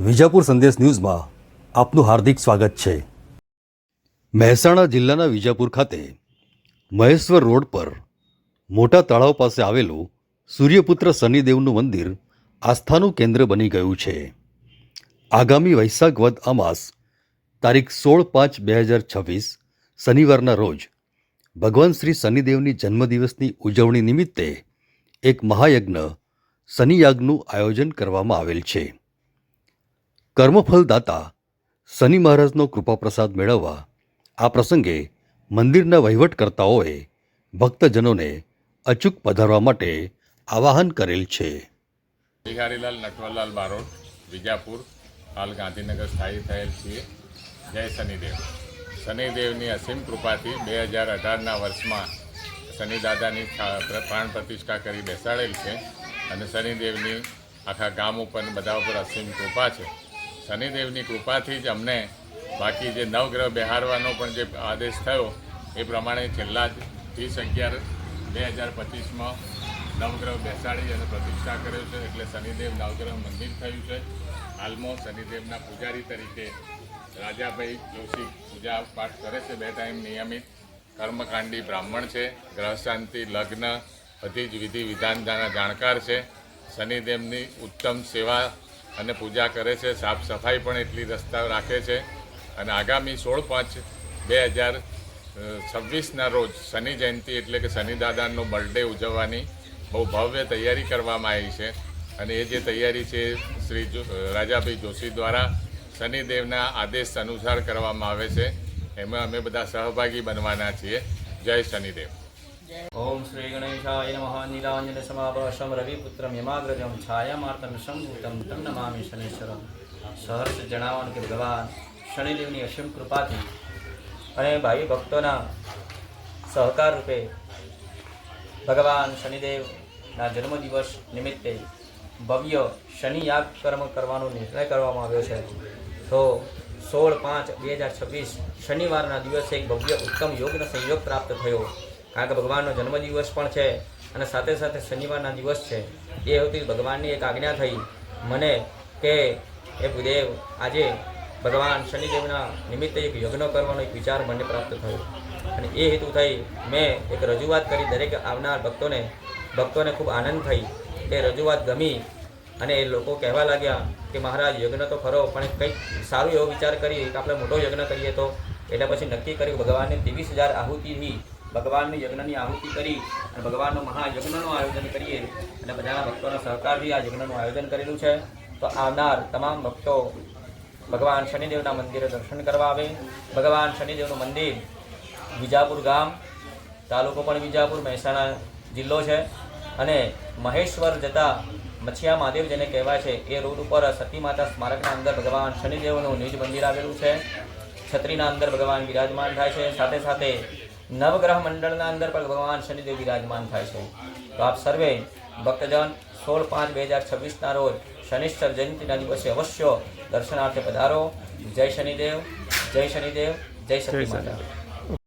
વિજાપુર સંદેશ ન્યૂઝમાં આપનું હાર્દિક સ્વાગત છે। મહેસાણા જિલ્લાના વિજાપુર ખાતે મહેશ્વર રોડ પર મોટા તળાવ પાસે આવેલું સૂર્યપુત્ર શનિદેવનું મંદિર આસ્થાનું કેન્દ્ર બની ગયું છે। આગામી વૈશાખ વદ અમાસ તારીખ 16/5/2026 શનિવારના રોજ ભગવાન શ્રી શનિદેવની જન્મદિવસની ઉજવણી નિમિત્તે એક મહાયજ્ઞ શનિયાગનું આયોજન કરવામાં આવેલ છે। કર્મફલદાતા શનિ મહારાજનો કૃપાપ્રસાદ મેળવવા આ પ્રસંગે મંદિરના વહીવટકર્તાઓએ ભક્તજનોને અચૂક પધારવા માટે આવાહન કરેલ છે। બિહારીલાલ નટવરલાલ બારોટ, વિજાપુર, હાલ ગાંધીનગર સ્થાયી થયેલ છીએ। જય શનિદેવ। શનિદેવની અસીમ કૃપાથી 2018ના વર્ષમાં શનિદાદાની પ્રાણ પ્રતિષ્ઠા કરી બેસાડેલ છે અને શનિદેવની આખા ગામ ઉપર બધા ઉપર અસીમ કૃપા છે। શનિદેવની કૃપાથી જ અમને બાકી જે નવગ્રહ બિહારવાનો પણ જે આદેશ થયો એ પ્રમાણે છેલ્લા 30/11/2025માં નવગ્રહ બેસાડી અને પ્રતિષ્ઠા કર્યો છે। એટલે શનિદેવ નવગ્રહ મંદિર થયું છે। હાલમાં શનિદેવના પૂજારી તરીકે રાજાભાઈ જોશી પૂજા પાઠ કરે છે। 2 ટાઈમ નિયમિત કર્મકાંડી બ્રાહ્મણ છે। ગ્રહ શાંતિ, લગ્ન બધી જ વિધિ વિધાનના જાણકાર છે। શનિદેવની ઉત્તમ સેવા અને પૂજા કરે છે। સાફ સફાઈ પણ એટલી રસ્તા રાખે છે અને આગામી 16/5/2026ના રોજ શનિ જયંતિ એટલે કે શનિદાદાનો બર્થડે ઉજવવાની બહુ ભવ્ય તૈયારી કરવામાં આવી છે અને એ જે તૈયારી છે શ્રી રાજાભાઈ જોશી દ્વારા શનિદેવના આદેશ અનુસાર કરવામાં આવે છે। એમાં અમે બધા સહભાગી બનવાના છીએ। જય શનિદેવ। ओम श्री गणेशाय नमः। नीलांजन समाभाषम रविपुत्रम यमाग्रजम छायामार्तम संभूतम तम नमामि शनेश्वरम। सहर्ष जणावવાનું કે ભગવાન શનિદેવની અસીમ કૃપાથી અને ભાવિ ભક્તોના સહકાર રૂપે ભગવાન શનિદેવના જન્મદિવસ નિમિત્તે ભવ્ય શનિ યાગ કર્મ કરવાનો નિર્ણય કરવામાં આવ્યો છે। તો 16/5/2026 શનિવારના દિવસે એક ભવ્ય ઉત્તમ યોગનો સંયોગ પ્રાપ્ત થયો। કારણ કે ભગવાનનો જન્મદિવસ પણ છે અને સાથે સાથે શનિવારના દિવસ છે। એ હતી ભગવાનની એક આજ્ઞા થઈ મને કે એ ભૂદેવ આજે ભગવાન શનિદેવના નિમિત્તે એક યજ્ઞ કરવાનો એક વિચાર મને પ્રાપ્ત થયો અને એ હેતુ થઈ મેં એક રજૂઆત કરી। દરેક આવનાર ભક્તોને ખૂબ આનંદ થઈ। એ રજૂઆત ગમી અને એ લોકો કહેવા લાગ્યા કે મહારાજ યજ્ઞ તો ખરો પણ કંઈક સારું એવો વિચાર કરીએ કે આપણે મોટો યજ્ઞ કરીએ તો। એટલે પછી નક્કી કર્યું ભગવાનને 23,000 આહુતિથી ભગવાનની યજ્ઞની આહુતિ કરી અને ભગવાનનો મહાયજ્ઞનું આયોજન કરીએ અને બધાના ભક્તોના સહકારથી આ યજ્ઞનું આયોજન કરેલું છે। તો આવનાર તમામ ભક્તો ભગવાન શનિદેવના મંદિરે દર્શન કરવા આવે। ભગવાન શનિદેવનું મંદિર વિજાપુર ગામ, તાલુકો પણ વિજાપુર, મહેસાણા જિલ્લો છે અને મહેશ્વર જતા મચ્છિયા મહાદેવ જેને કહેવાય છે એ રોડ ઉપર સતી માતા સ્મારકના અંદર ભગવાન શનિદેવનું નિજ મંદિર આવેલું છે। છત્રીના અંદર ભગવાન બિરાજમાન થાય છે। સાથે સાથે નવગ્રહ મંડળના અંદર પણ ભગવાન શનિદેવ બિરાજમાન થાય છે। તો આપ સર્વે ભક્તજન 16/5/2026ના રોજ શનિશ્ચર જયંતિના દિવસે અવશ્ય દર્શનાર્થે પધારો। જય શનિદેવ, જય શનિદેવ, જય સતી માતા।